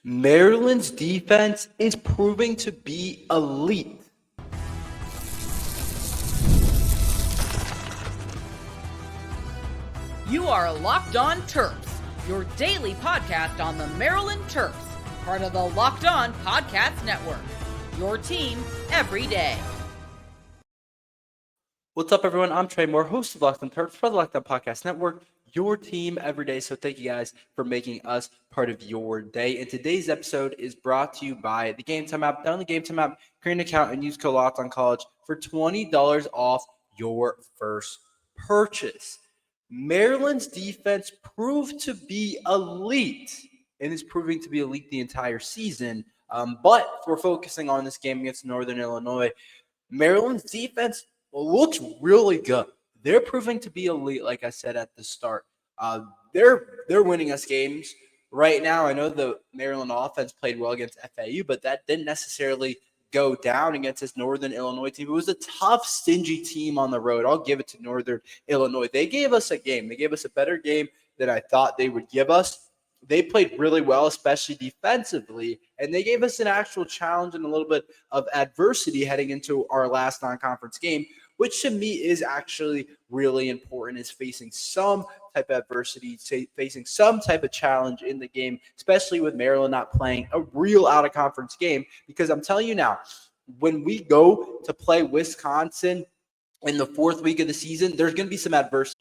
Maryland's defense is proving to be elite. You are Locked On Terps, your daily podcast on the Maryland Terps, part of the Locked On Podcast Network, your team every day. What's up, everyone? I'm Tre Moore, host of Locked On Terps for the Locked On Podcast Network, your team every day. So thank you guys for making us part of your day. And today's episode is brought to you by the Gametime app. Download the Gametime app, create an account, and use code Locked On College for $20 off your first purchase. Maryland's defense proved to be elite and is proving to be elite the entire season. But if we're focusing on this game against Northern Illinois, Maryland's defense looks really good. They're proving to be elite, like I said at the start. They're winning us games right now. I know the Maryland offense played well against FAU, but that didn't necessarily go down against this Northern Illinois team. It was a tough, stingy team on the road. I'll give it to Northern Illinois. They gave us a game. They gave us a better game than I thought they would give us. They played really well, especially defensively, and they gave us an actual challenge and a little bit of adversity heading into our last non-conference game, which to me is actually really important, is facing some type of adversity, facing some type of challenge in the game, especially with Maryland not playing a real out-of-conference game. Because I'm telling you now, when we go to play Wisconsin in the fourth week of the season, there's going to be some adversity.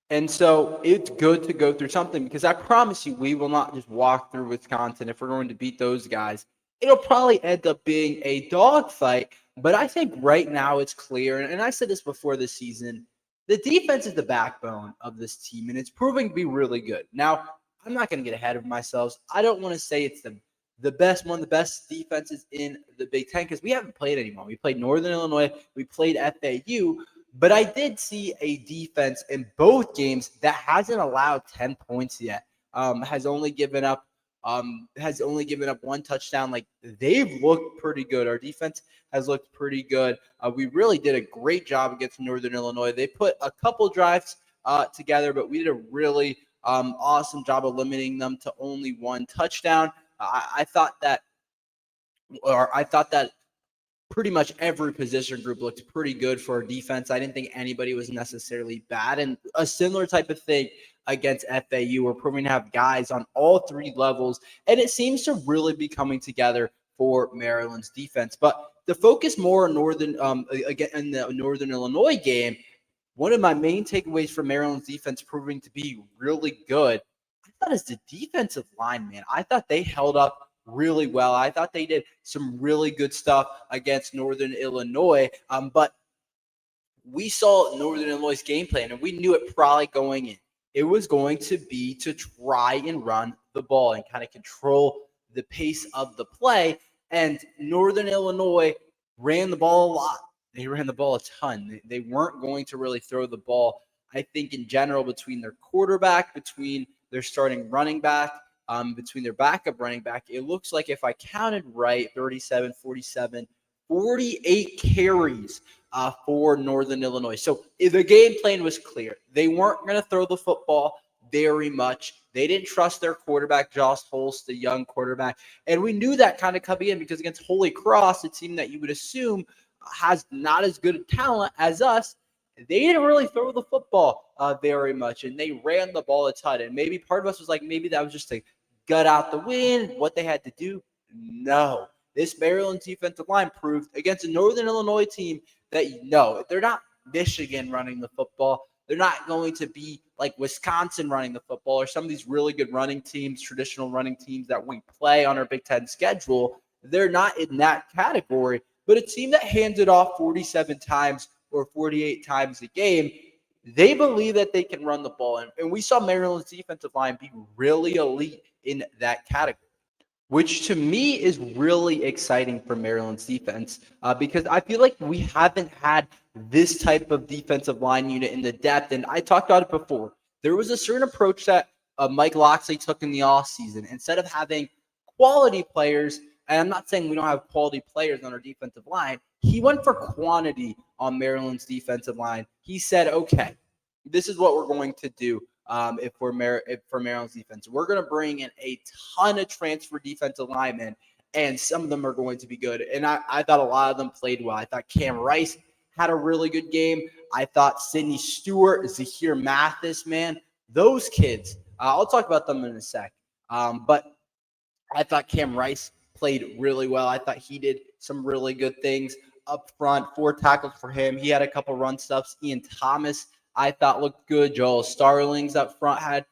And so it's good to go through something, because I promise you we will not just walk through Wisconsin if we're going to beat those guys. It'll probably end up being a dogfight. But I think right now it's clear, and I said this before the season, the defense is the backbone of this team, and it's proving to be really good. Now, I'm not going to get ahead of myself. I don't want to say it's the best, one of the best defenses in the Big Ten, because we haven't played anyone. We played Northern Illinois. We played FAU. But I did see a defense in both games that hasn't allowed 10 points yet, has only given up one touchdown. Like, they've looked pretty good. Our defense has looked pretty good. We really did a great job against Northern Illinois. They put a couple drives together, but we did a really awesome job of limiting them to only one touchdown. I thought that pretty much every position group looked pretty good for our defense. I didn't think anybody was necessarily bad. And a similar type of thing against FAU. We're proving to have guys on all three levels, and it seems to really be coming together for Maryland's defense. But to focus more on again in the Northern Illinois game, one of my main takeaways from Maryland's defense proving to be really good, I thought, is the defensive line, man. I thought they held up really well. I thought they did some really good stuff against Northern Illinois. But we saw Northern Illinois' game plan, and we knew it probably going in. It was going to be to try and run the ball and kind of control the pace of the play. And Northern Illinois ran the ball a lot. They ran the ball a ton. They weren't going to really throw the ball, I think, in general, between their quarterback, between their starting running back, between their backup running back. It looks like, if I counted right, 37, 47, 48 carries for Northern Illinois. So the game plan was clear. They weren't going to throw the football very much. They didn't trust their quarterback, Josh Holst, the young quarterback. And we knew that kind of coming in, because against Holy Cross, a team that you would assume has not as good a talent as us, they didn't really throw the football very much, and they ran the ball a ton. And maybe part of us was like, maybe that was just to gut out the win, what they had to do. No. This Maryland defensive line proved against a Northern Illinois team that, no, they're not Michigan running the football. They're not going to be like Wisconsin running the football, or some of these really good running teams, traditional running teams that we play on our Big Ten schedule. They're not in that category. But a team that hands it off 47 times or 48 times a game, they believe that they can run the ball. And we saw Maryland's defensive line be really elite in that category, which to me is really exciting for Maryland's defense, because I feel like we haven't had this type of defensive line unit in the depth. And I talked about it before. There was a certain approach that Mike Locksley took in the offseason. Instead of having quality players, and I'm not saying we don't have quality players on our defensive line, he went for quantity on Maryland's defensive line. He said, okay, this is what we're going to do. if for Maryland's defense. We're going to bring in a ton of transfer defensive linemen, and some of them are going to be good. And I thought a lot of them played well. I thought Cam Rice had a really good game. I thought Sidney Stewart, Zahir Mathis, man, those kids, I'll talk about them in a sec. But I thought Cam Rice played really well. I thought he did some really good things up front. 4 tackles for him. He had a couple run stuffs. Ian Thomas, I thought, looked good. Joel Starlings up front had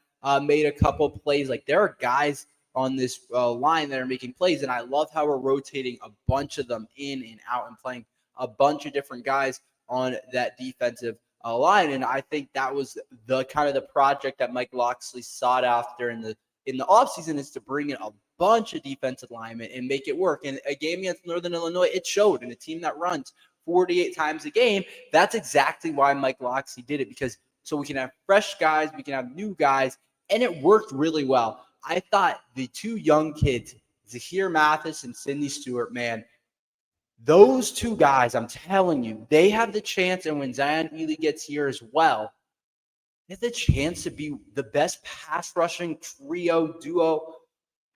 made a couple plays. Like, there are guys on this line that are making plays, and I love how we're rotating a bunch of them in and out and playing a bunch of different guys on that defensive line. And I think that was the kind of the project that Mike Locksley sought after in the offseason, is to bring in a bunch of defensive linemen and make it work. And a game against Northern Illinois, it showed. In a team that runs 48 times a game, that's exactly why Mike Locksley did it, because so we can have fresh guys, we can have new guys, and it worked really well. I thought the 2 young kids, Zahir Mathis and Sidney Stewart, man, those 2 guys, I'm telling you, they have the chance, and when Zion Ely gets here as well, they have the chance to be the best pass rushing duo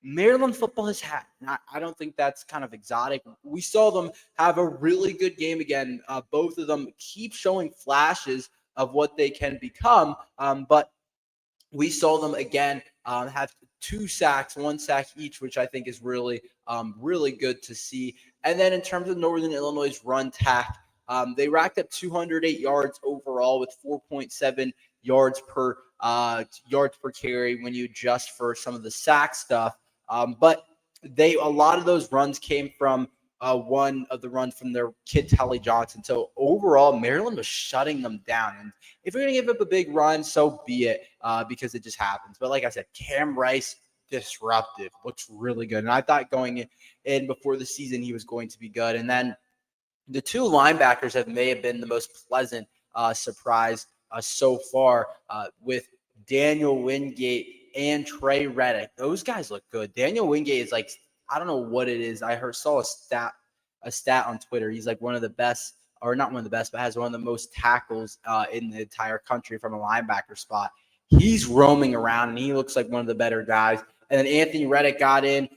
Maryland football has had. I don't think that's kind of exotic. We saw them have a really good game again. Both of them keep showing flashes of what they can become, but we saw them again have 2 sacks, 1 sack each, which I think is really, really good to see. And then in terms of Northern Illinois' run tack, they racked up 208 yards overall with 4.7 yards per carry when you adjust for some of the sack stuff. But a lot of those runs came from one of the runs from their kid Telly Johnson. So overall, Maryland was shutting them down. And if you're going to give up a big run, so be it, because it just happens. But like I said, Cam Rice, disruptive, looks really good. And I thought going in before the season he was going to be good. And then the 2 linebackers may have been the most pleasant surprise so far, with Daniel Wingate and Trey Reddick. Those guys look good. Daniel Wingate is like, I don't know what it is. Saw a stat on Twitter. He's like one of the best, or not one of the best, but has one of the most tackles in the entire country from a linebacker spot. He's roaming around, and he looks like one of the better guys. And then Anthony Reddick got in,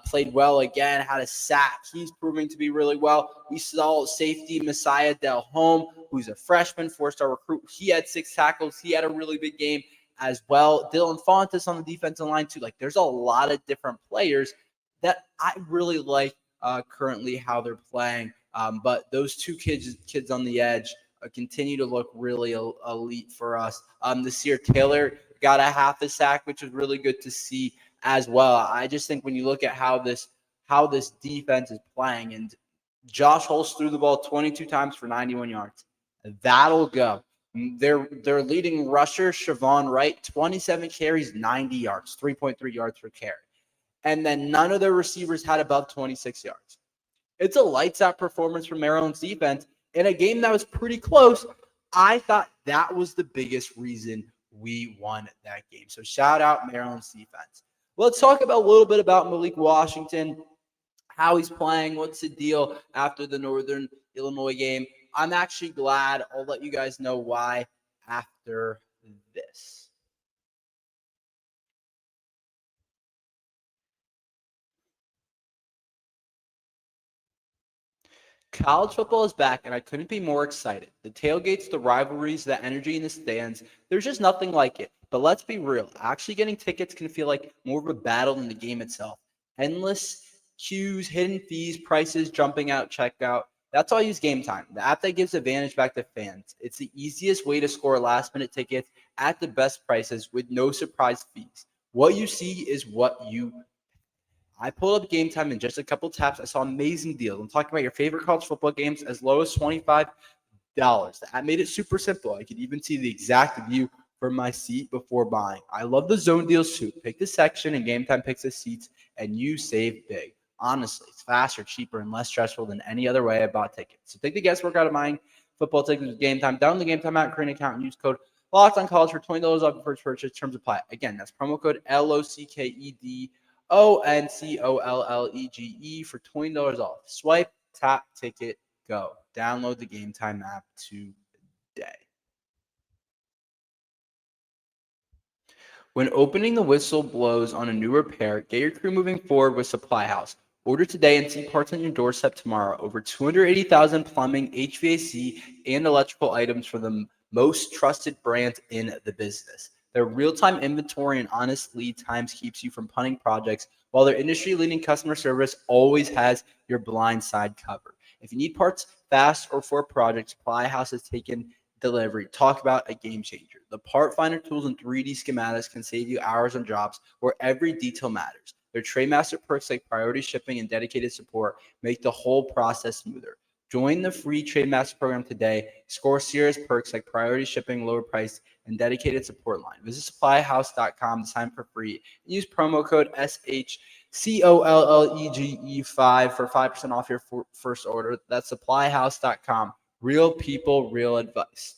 played well again, had a sack. He's proving to be really well. We saw safety Messiah Delhomme, who's a freshman, 4-star recruit. He had 6 tackles. He had a really big game as well. Dylan Fontes on the defensive line too. Like, there's a lot of different players that I really like currently how they're playing. But those 2 kids on the edge continue to look really elite for us. Nasir Taylor got a half a sack, which was really good to see as well. I just think when you look at how this defense is playing, and Josh Holst threw the ball 22 times for 91 yards. That'll go. Their leading rusher, Siobhan Wright, 27 carries, 90 yards, 3.3 yards per carry. And then none of their receivers had above 26 yards. It's a lights-out performance from Maryland's defense in a game that was pretty close. I thought that was the biggest reason we won that game. So shout out Maryland's defense. Let's talk about a little bit about Malik Washington, how he's playing, what's the deal after the Northern Illinois game. I'm actually glad. I'll let you guys know why after this. College football is back, and I couldn't be more excited. The tailgates, the rivalries, the energy in the stands, there's just nothing like it. But let's be real. Actually getting tickets can feel like more of a battle than the game itself. Endless queues, hidden fees, prices, jumping out, checkout. That's why I use Gametime, the app that gives advantage back to fans. It's the easiest way to score last-minute tickets at the best prices with no surprise fees. What you see is what you pay. I pulled up Gametime in just a couple taps. I saw amazing deals. I'm talking about your favorite college football games as low as $25. That made it super simple. I could even see the exact view from my seat before buying. I love the zone deals too. Pick the section and Gametime picks the seats, and you save big. Honestly, it's faster, cheaper, and less stressful than any other way I bought tickets. So take the guesswork out of buying football tickets with Gametime. Download the Gametime app, create an account, and use code LOCKEDONCollege for $20 off your first purchase. Terms apply. Again, that's promo code LOCKEDONCOLLEGE for $20 off. Swipe, tap, ticket, go. Download the Gametime app today. When opening the whistle blows on a new repair, get your crew moving forward with Supply House. Order today and see parts on your doorstep tomorrow. Over 280,000 plumbing, HVAC, and electrical items from the most trusted brands in the business. Their real-time inventory and honest lead times keeps you from punting projects, while their industry-leading customer service always has your blind side covered. If you need parts fast or for a project, Supply House has taken delivery. Talk about a game changer. The part finder tools and 3D schematics can save you hours on jobs where every detail matters. Their Trade perks like priority shipping and dedicated support make the whole process smoother. Join the free Trade program today. Score serious perks like priority shipping, lower price, and dedicated support line. Visit supplyhouse.com to sign for free. Use promo code SHCOLLEGE5 for 5% off your first order. That's supplyhouse.com. Real people, real advice.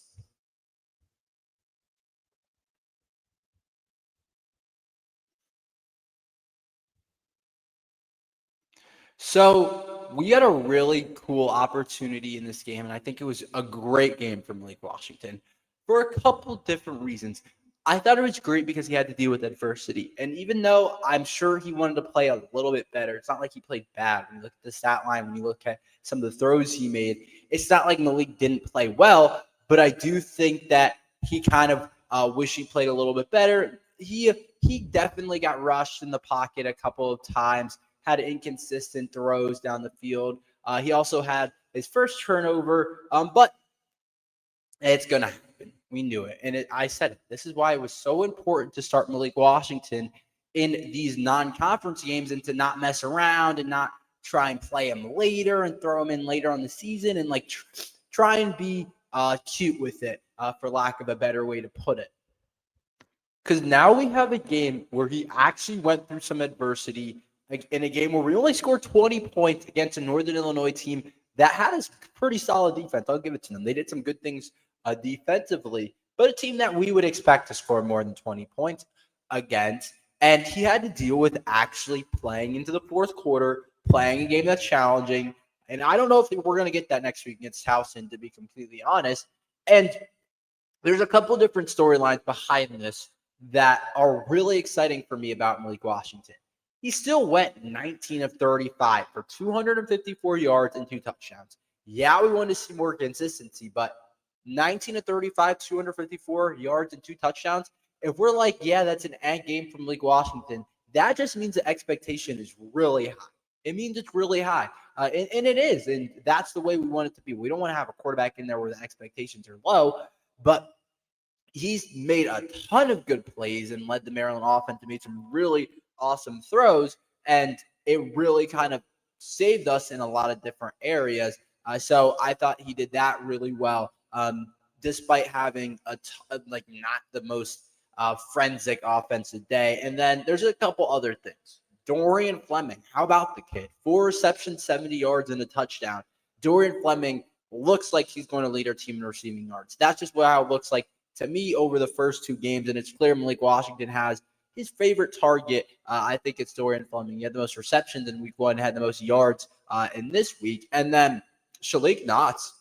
So we had a really cool opportunity in this game, and I think it was a great game for Malik Washington for a couple different reasons. I thought it was great because he had to deal with adversity. And even though I'm sure he wanted to play a little bit better, it's not like he played bad. When you look at the stat line, when you look at some of the throws he made, it's not like Malik didn't play well, but I do think that he kind of wish he played a little bit better. He definitely got rushed in the pocket a couple of times, had inconsistent throws down the field. He also had his first turnover, but it's going to happen. We knew it. And I said it. This is why it was so important to start Malik Washington in these non-conference games and to not mess around and not try and play him later and throw him in later on the season and like try and be cute with it, for lack of a better way to put it. Because now we have a game where he actually went through some adversity in a game where we only scored 20 points against a Northern Illinois team that had a pretty solid defense. I'll give it to them. They did some good things defensively, but a team that we would expect to score more than 20 points against. And he had to deal with actually playing into the fourth quarter, playing a game that's challenging. And I don't know if we're going to get that next week against Towson, to be completely honest. And there's a couple different storylines behind this that are really exciting for me about Malik Washington. He still went 19 of 35 for 254 yards and 2 touchdowns. Yeah, we wanted to see more consistency, but 19 of 35, 254 yards and 2 touchdowns. If we're like, yeah, that's an end game from Malik Washington, that just means the expectation is really high. It means it's really high. And it is. And that's the way we want it to be. We don't want to have a quarterback in there where the expectations are low, but he's made a ton of good plays and led the Maryland offense to make some really awesome throws, and it really kind of saved us in a lot of different areas. So I thought he did that really well, despite having not the most forensic offensive day. And then there's a couple other things. Dorian Fleming, how about the kid? 4 receptions, 70 yards, and a touchdown. Dorian Fleming looks like he's going to lead our team in receiving yards. That's just how it looks like to me over the first 2 games, and it's clear Malik Washington has his favorite target. I think it's Dorian Fleming. He had the most receptions in week 1, had the most yards in this week. And then Shalik Knotts,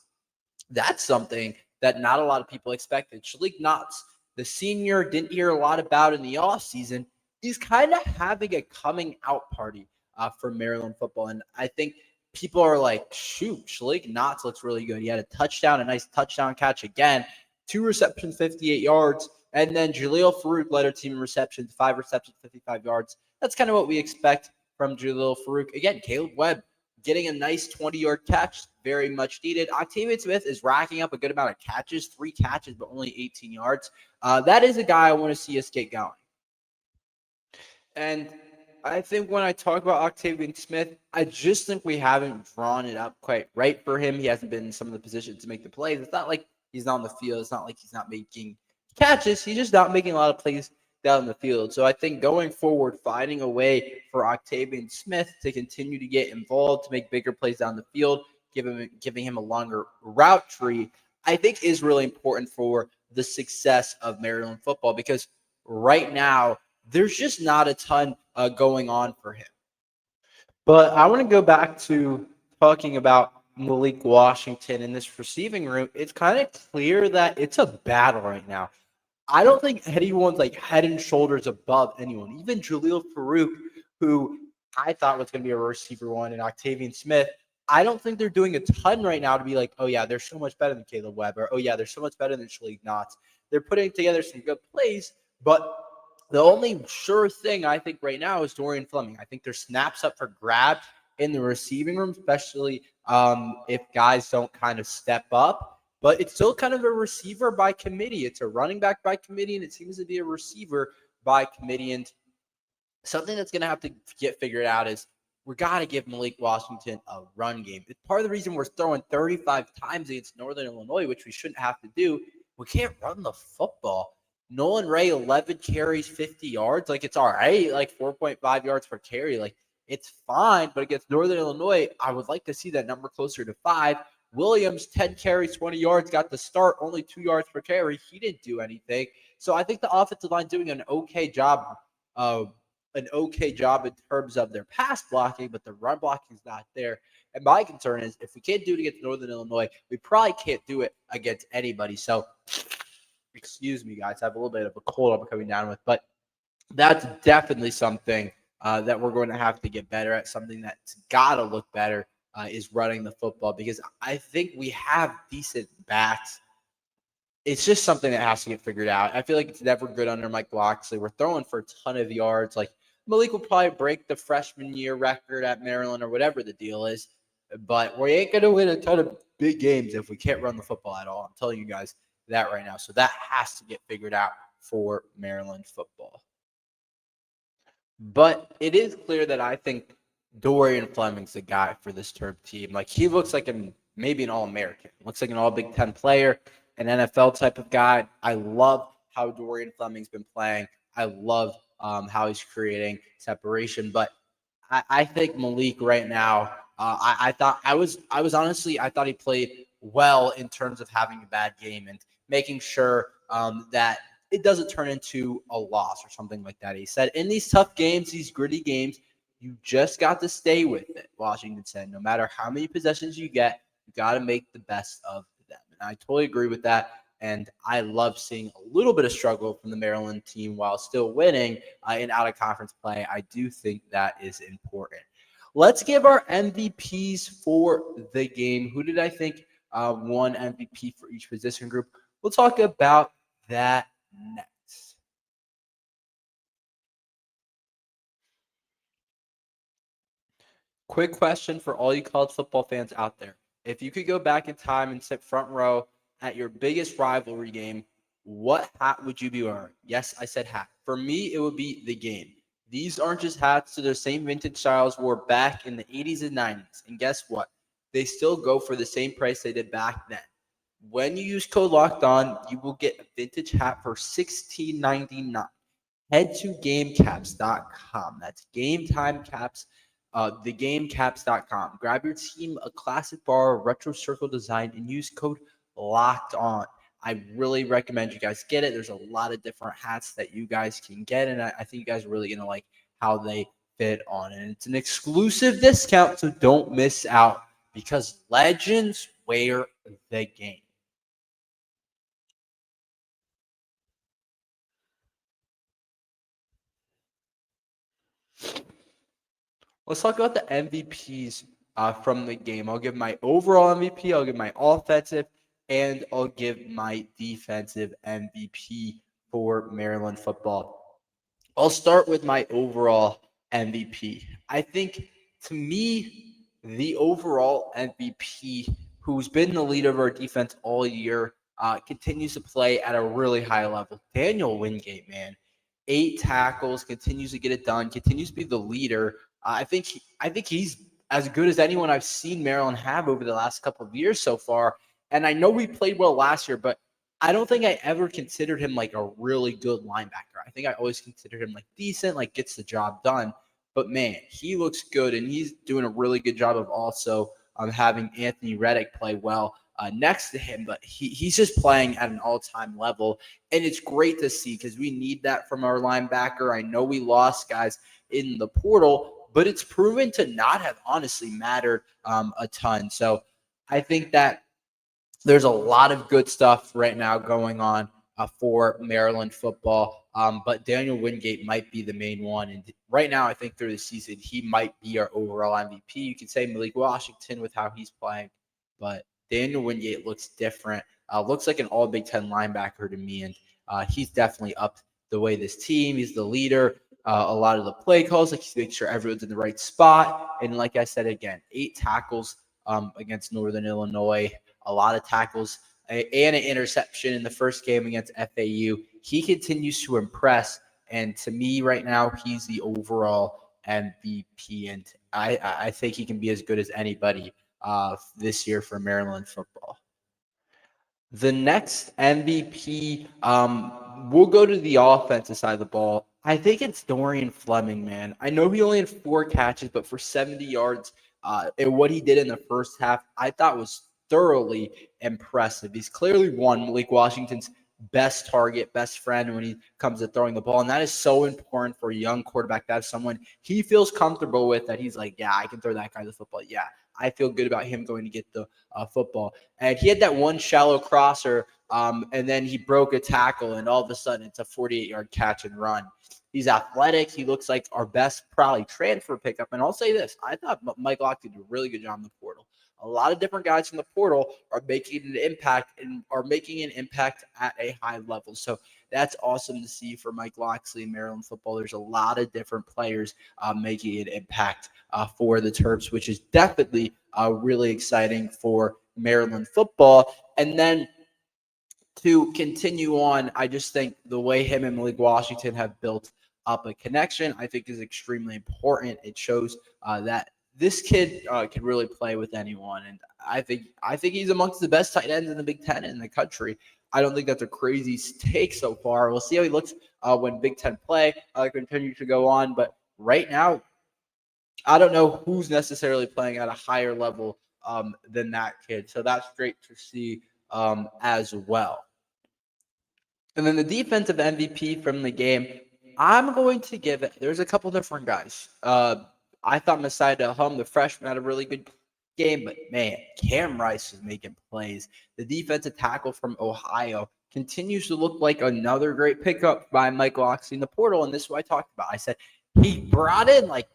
that's something that not a lot of people expected. Shalik Knotts, the senior, didn't hear a lot about in the offseason. He's kind of having a coming out party for Maryland football. And I think people are like, shoot, Shalik Knotts looks really good. He had a touchdown, a nice touchdown catch again. 2 receptions, 58 yards. And then Jaleel Farouk led our team in receptions, 5 receptions, 55 yards. That's kind of what we expect from Jaleel Farouk. Again, Caleb Webb getting a nice 20-yard catch, very much needed. Octavian Smith is racking up a good amount of catches, 3 catches, but only 18 yards. That is a guy I want to see us get going. And I think when I talk about Octavian Smith, I just think we haven't drawn it up quite right for him. He hasn't been in some of the positions to make the plays. It's not like he's not on the field. It's not like he's not making catches. He's just not making a lot of plays down the field. So I think going forward, finding a way for Octavian Smith to continue to get involved, to make bigger plays down the field, giving him a longer route tree, I think is really important for the success of Maryland football, because right now there's just not a ton going on for him. But I want to go back to talking about Malik Washington in this receiving room. It's kind of clear that it's a battle right now. I don't think anyone's like head and shoulders above anyone. Even Jaleel Farouk, who I thought was going to be a receiver one, and Octavian Smith, I don't think they're doing a ton right now to be like, oh, yeah, they're so much better than Caleb Webb, or oh, yeah, they're so much better than Shalik Knotts. They're putting together some good plays, but the only sure thing I think right now is Dorian Fleming. I think there's snaps up for grabs in the receiving room, especially if guys don't kind of step up. But it's still kind of a receiver by committee. It's a running back by committee, and it seems to be a receiver by committee. And something that's going to have to get figured out is we got to give Malik Washington a run game. It's part of the reason we're throwing 35 times against Northern Illinois, which we shouldn't have to do. We can't run the football. Nolan Ray, 11 carries, 50 yards. Like, it's all right, like 4.5 yards per carry. Like, it's fine, but against Northern Illinois, I would like to see that number closer to 5. Williams, 10 carries, 20 yards, got the start, only 2 yards per carry. He didn't do anything. So I think the offensive line doing an okay job in terms of their pass blocking, but the run blocking is not there. And my concern is if we can't do it against Northern Illinois, we probably can't do it against anybody. So excuse me, guys. I have a little bit of a cold I'm coming down with, but that's definitely something that we're going to have to get better at. Something that's got to look better is running the football, because I think we have decent backs. It's just something that has to get figured out. I feel like it's never good under Mike Loxley. We're throwing for a ton of yards. Like, Malik will probably break the freshman year record at Maryland or whatever the deal is, but we ain't going to win a ton of big games if we can't run the football at all. I'm telling you guys that right now. So that has to get figured out for Maryland football. But it is clear that I think Dorian Fleming's the guy for this Terp team. Like, he looks like maybe an All-American. Looks like an All-Big Ten player, an NFL type of guy. I love how Dorian Fleming's been playing. I love how he's creating separation. But I think Malik right now, I thought he played well in terms of having a bad game and making sure that it doesn't turn into a loss or something like that. He said, in these tough games, these gritty games, you just got to stay with it, Washington said. No matter how many possessions you get, you got to make the best of them. And I totally agree with that. And I love seeing a little bit of struggle from the Maryland team while still winning in out-of-conference play. I do think that is important. Let's give our MVPs for the game. Who did I think won MVP for each position group? We'll talk about that next. Quick question for all you college football fans out there. If you could go back in time and sit front row at your biggest rivalry game, what hat would you be wearing? Yes, I said hat. For me, it would be the game. These aren't just hats to the same vintage styles wore back in the 80s and 90s. And guess what? They still go for the same price they did back then. When you use code LOCKEDON, you will get a vintage hat for $16.99. Head to gamecaps.com. That's Gametime Caps, thegamecaps.com. Grab your team a classic bar, retro circle design, and use code LOCKEDON. I really recommend you guys get it. There's a lot of different hats that you guys can get, and I think you guys are really going to like how they fit on. And it's an exclusive discount, so don't miss out, because legends wear the game. Let's talk about the MVPs from the game. I'll give my overall MVP, I'll give my offensive, and I'll give my defensive MVP for Maryland football. I'll start with my overall MVP. I think, to me, the overall MVP, who's been the leader of our defense all year, continues to play at a really high level. Daniel Wingate, man. 8 tackles, continues to get it done, continues to be the leader. I think he's as good as anyone I've seen Maryland have over the last couple of years so far. And I know we played well last year, but I don't think I ever considered him like a really good linebacker. I think I always considered him like decent, like gets the job done. But man, he looks good, and he's doing a really good job of also having Anthony Reddick play well next to him. But he's just playing at an all-time level, and it's great to see because we need that from our linebacker. I know we lost guys in the portal, but it's proven to not have honestly mattered a ton. So I think that there's a lot of good stuff right now going on for Maryland football. But Daniel Wingate might be the main one. And right now, I think through the season, he might be our overall MVP. You could say Malik Washington with how he's playing, but Daniel Wingate looks different. Looks like an all Big Ten linebacker to me. And he's definitely up the way this team. He's the leader. A lot of the play calls, like he makes sure everyone's in the right spot. And like I said, again, 8 tackles against Northern Illinois, a lot of tackles and an interception in the first game against FAU. He continues to impress. And to me right now, he's the overall MVP. And I think he can be as good as anybody this year for Maryland football. The next MVP, we'll go to the offensive side of the ball. I think it's Dorian Fleming, man. I know he only had 4 catches, but for 70 yards, and what he did in the first half, I thought was thoroughly impressive. He's clearly won Malik Washington's best target, best friend when he comes to throwing the ball. And that is so important for a young quarterback to have someone he feels comfortable with, that he's like, yeah, I can throw that guy the football. Yeah, I feel good about him going to get the football. And he had that one shallow crosser, and then he broke a tackle, and all of a sudden it's a 48-yard catch and run. He's athletic. He looks like our best probably transfer pickup. And I'll say this, I thought Mike Locke did a really good job in the portal. A lot of different guys from the portal are making an impact and are making an impact at a high level. So that's awesome to see for Mike Locksley in Maryland football. There's a lot of different players making an impact for the Terps, which is definitely really exciting for Maryland football. And then to continue on, I just think the way him and Malik Washington have built up a connection, I think is extremely important. It shows that this kid can really play with anyone, and I think he's amongst the best tight ends in the Big Ten in the country. I don't think that's a crazy take so far. We'll see how he looks when Big Ten play continue to go on, but right now, I don't know who's necessarily playing at a higher level than that kid. So that's great to see as well. And then the defensive MVP from the game, I'm going to give it. There's a couple different guys. I thought Messiah Hum, the freshman, had a really good game, but man, Cam Rice is making plays. The defensive tackle from Ohio continues to look like another great pickup by Mike Locksley in the portal, and this is what I talked about. I said he brought in like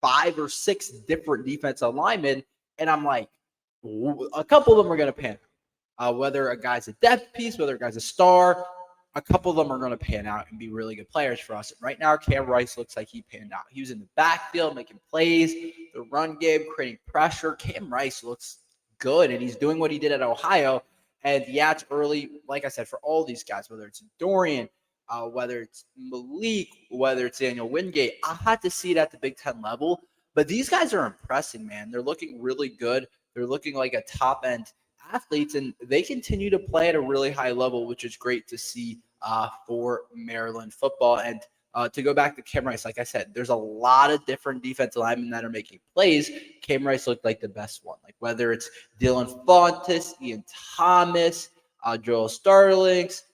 5 or 6 different defensive linemen, and I'm like, a couple of them are going to pan out. Whether a guy's a depth piece, whether a guy's a star, a couple of them are going to pan out and be really good players for us. And right now, Cam Rice looks like he panned out. He was in the backfield making plays, the run game, creating pressure. Cam Rice looks good, and he's doing what he did at Ohio. And yeah, it's early, like I said, for all these guys, whether it's Dorian, whether it's Malik, whether it's Daniel Wingate. I had to see it at the Big Ten level. But these guys are impressing, man. They're looking really good. They're looking like a top-end athletes, and they continue to play at a really high level, which is great to see for Maryland football. And to go back to Cam Rice, like I said, there's a lot of different defensive linemen that are making plays. Cam Rice looked like the best one. Like whether it's Dylan Fontes, Ian Thomas, Joel Starlings,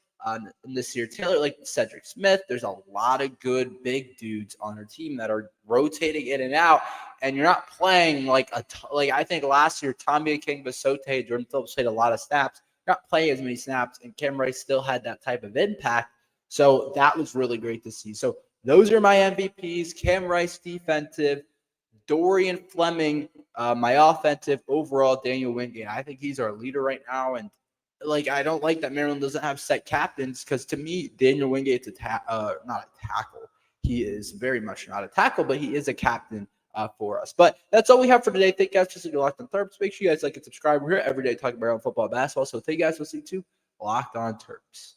Nasir Taylor, like Cedric Smith. There's a lot of good big dudes on our team that are rotating in and out, and you're not playing like I think last year Tommy King, Basote, Jordan Phillips played a lot of snaps. You're not playing as many snaps, and Cam Rice still had that type of impact. So that was really great to see. So those are my MVPs: Cam Rice defensive, Dorian Fleming my offensive, overall Daniel Wingate. I think he's our leader right now, and like I don't like that Maryland doesn't have set captains, because to me Daniel Wingate's not a tackle. He is very much not a tackle, but he is a captain for us. But that's all we have for today. Thank you guys for listening to Locked On Terps. Make sure you guys like and subscribe. We're here every day talking about football and basketball. So thank you guys for listening to Locked On Terps.